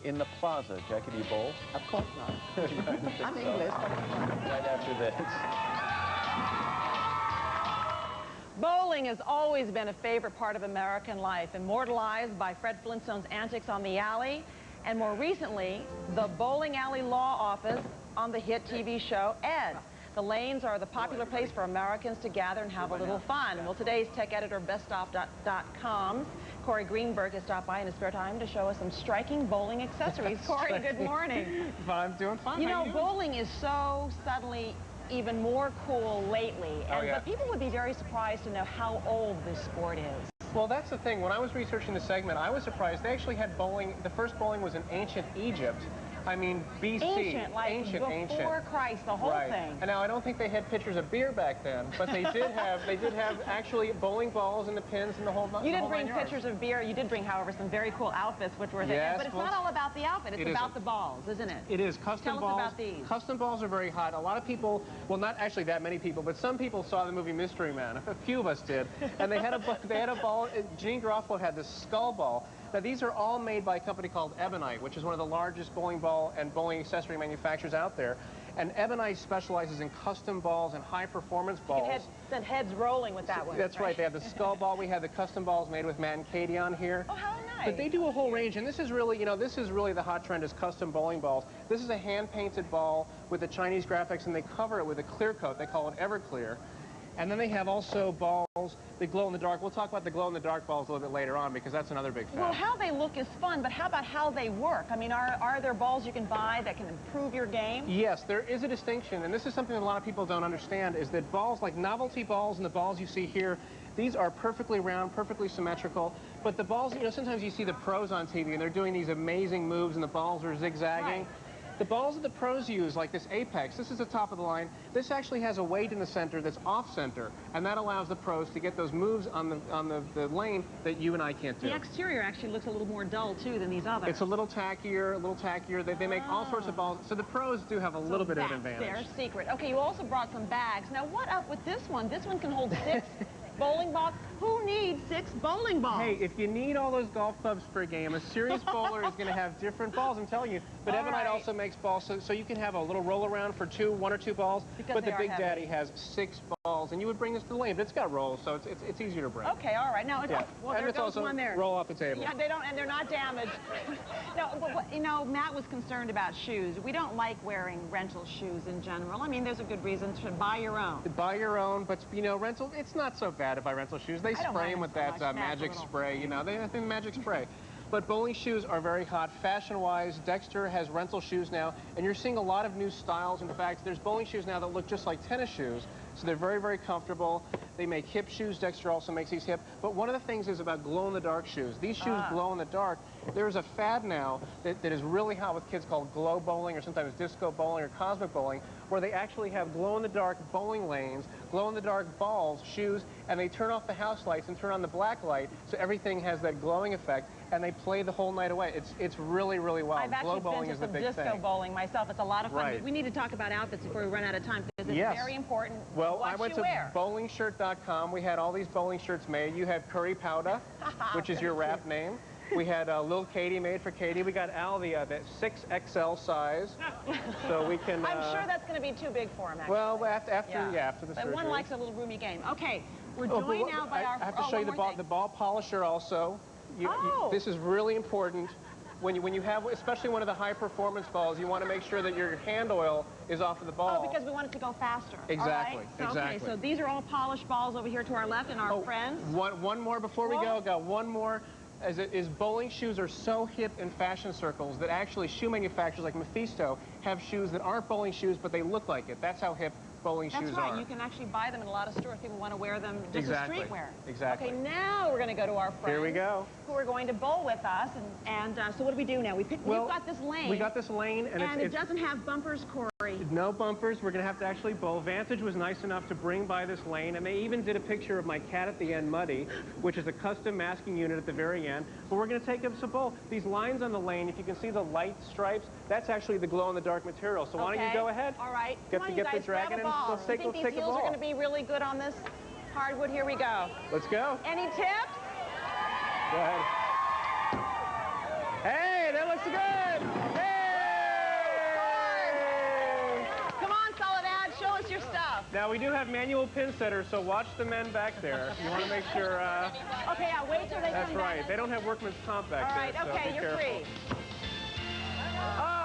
in the plaza. Jackie, do you bowl? Of course not. I'm English. Right after this. Bowling has always been a favorite part of American life, immortalized by Fred Flintstone's antics on the alley, and more recently, the bowling alley law office on the hit TV show Ed. The lanes are the popular place for Americans to gather and have a little fun. Well, today's tech editor, beststop.com's Corey Greenberg has stopped by in his spare time to show us some striking bowling accessories. Corey, good morning. I'm doing fine. You know, bowling is so suddenly even more cool lately, but people would be very surprised to know how old this sport is. Well, that's the thing. When I was researching the segment, I was surprised. They actually had bowling. The first bowling was in ancient Egypt. I mean, BC. Ancient, like ancient. Before Christ, the whole thing. And now I don't think they had pitchers of beer back then, but they did have actually bowling balls and the pins and the whole. You didn't bring pitchers of beer. You did bring, however, some very cool outfits, which were there. But it's not all about the outfit. It's about the balls, isn't it? It is. Custom balls. Tell us about these. Custom balls are very hot. A lot of people, well, not actually that many people, but some people saw the movie Mystery Man. A few of us did, and they had a ball. Gene Garofalo had this skull ball. Now, these are all made by a company called Ebonite, which is one of the largest bowling ball and bowling accessory manufacturers out there. And Ebonite specializes in custom balls and high-performance balls. You sent heads rolling with that one. That's right. They have the skull ball. We have the custom balls made with Matt and Katie on here. Oh, how nice. But they do a whole range, and this is really, you know, this is really the hot trend is custom bowling balls. This is a hand-painted ball with the Chinese graphics, and they cover it with a clear coat. They call it Everclear. And then they have also balls that glow in the dark. We'll talk about the glow in the dark balls a little bit later on because that's another big fad. Well, how they look is fun, but how about how they work? I mean, are there balls you can buy that can improve your game? Yes, there is a distinction, and this is something that a lot of people don't understand, is that balls like novelty balls and the balls you see here, these are perfectly round, perfectly symmetrical, but the balls, you know, sometimes you see the pros on TV and they're doing these amazing moves and the balls are zigzagging. Right. The balls that the pros use, like this Apex, this is the top of the line. This actually has a weight in the center that's off-center, and that allows the pros to get those moves on the lane that you and I can't do. The exterior actually looks a little more dull, too, than these others. It's a little tackier, They make all sorts of balls, so the pros do have a little bit of an advantage. That's their secret. Okay, you also brought some bags. Now, what up with this one? This one can hold 6 bowling balls. Who needs 6 bowling balls? Hey, if you need all those golf clubs for a game, a serious bowler is going to have different balls, I'm telling you. But Ebonite also makes balls, so you can have a little roll around for 1 or 2 balls. But the Big Daddy has 6 balls, and you would bring this to the lane, but it's got rolls, so it's easier to bring. Okay, all right. Now, well, and there it's goes also one there. Roll off the table. Yeah, they don't, and they're not damaged. No, but, you know, Matt was concerned about shoes. We don't like wearing rental shoes in general. I mean, there's a good reason to buy your own. Buy your own, but, you know, rental, it's not so bad to buy rental shoes. They spray them with that magic spray, you know, they have the magic spray. But bowling shoes are very hot. Fashion-wise, Dexter has rental shoes now, and you're seeing a lot of new styles. In fact, there's bowling shoes now that look just like tennis shoes, so they're very, very comfortable. They make hip shoes. Dexter also makes these hip. But one of the things is about glow-in-the-dark shoes. These shoes glow in the dark. There's a fad now that is really hot with kids called glow bowling, or sometimes disco bowling or cosmic bowling, where they actually have glow-in-the-dark bowling lanes, glow-in-the-dark balls, shoes, and they turn off the house lights and turn on the black light, so everything has that glowing effect, and they play the whole night away. It's really, really wild. I've actually been to some disco bowling myself. It's a lot of fun. Right. We need to talk about outfits before we run out of time, because it's very important. Well, I went to BowlingShirt.com. We had all these bowling shirts made. You had Curry Powder, which is your rap name. We had Lil Katie made for Katie. We got Al the 6XL size, so we can. I'm sure that's going to be too big for him. Actually. Well, after the surgery. But one likes a little roomy game. Okay, we're joined now by our. I have to show you the ball polisher also. This is really important. When you have, especially one of the high-performance balls, you want to make sure that your hand oil is off of the ball. Oh, because we want it to go faster. Exactly, right? So, exactly. Okay, so these are all polished balls over here to our left, and our friends. One more before we go. Got one more. Is bowling shoes are so hip in fashion circles that actually shoe manufacturers like Mephisto have shoes that aren't bowling shoes, but they look like it. That's how hip bowling shoes are. That's right. You can actually buy them in a lot of stores. People want to wear them just as streetwear. Exactly. Okay, now we're going to go to our friends. Here we go. Who are going to bowl with us. And so what do we do now? We've got this lane. We got this lane. And it doesn't have bumpers, Corey. No bumpers. We're going to have to actually bowl. Vantage was nice enough to bring by this lane, and they even did a picture of my cat at the end, Muddy, which is a custom masking unit at the very end. But we're going to take up some bowl. These lines on the lane, if you can see the light stripes, that's actually the glow-in-the-dark material. So why don't you go ahead? All right. Get the dragon and let's take a ball. These heels are going to be really good on this hardwood. Here we go. Let's go. Any tips? Go ahead. Hey, that looks good. Now, we do have manual pin setters, so watch the men back there. You want to make sure... Okay, I'll wait till they come back. That's right. They don't have workman's comp back there. All right, there, so okay, be you're careful. free. Oh!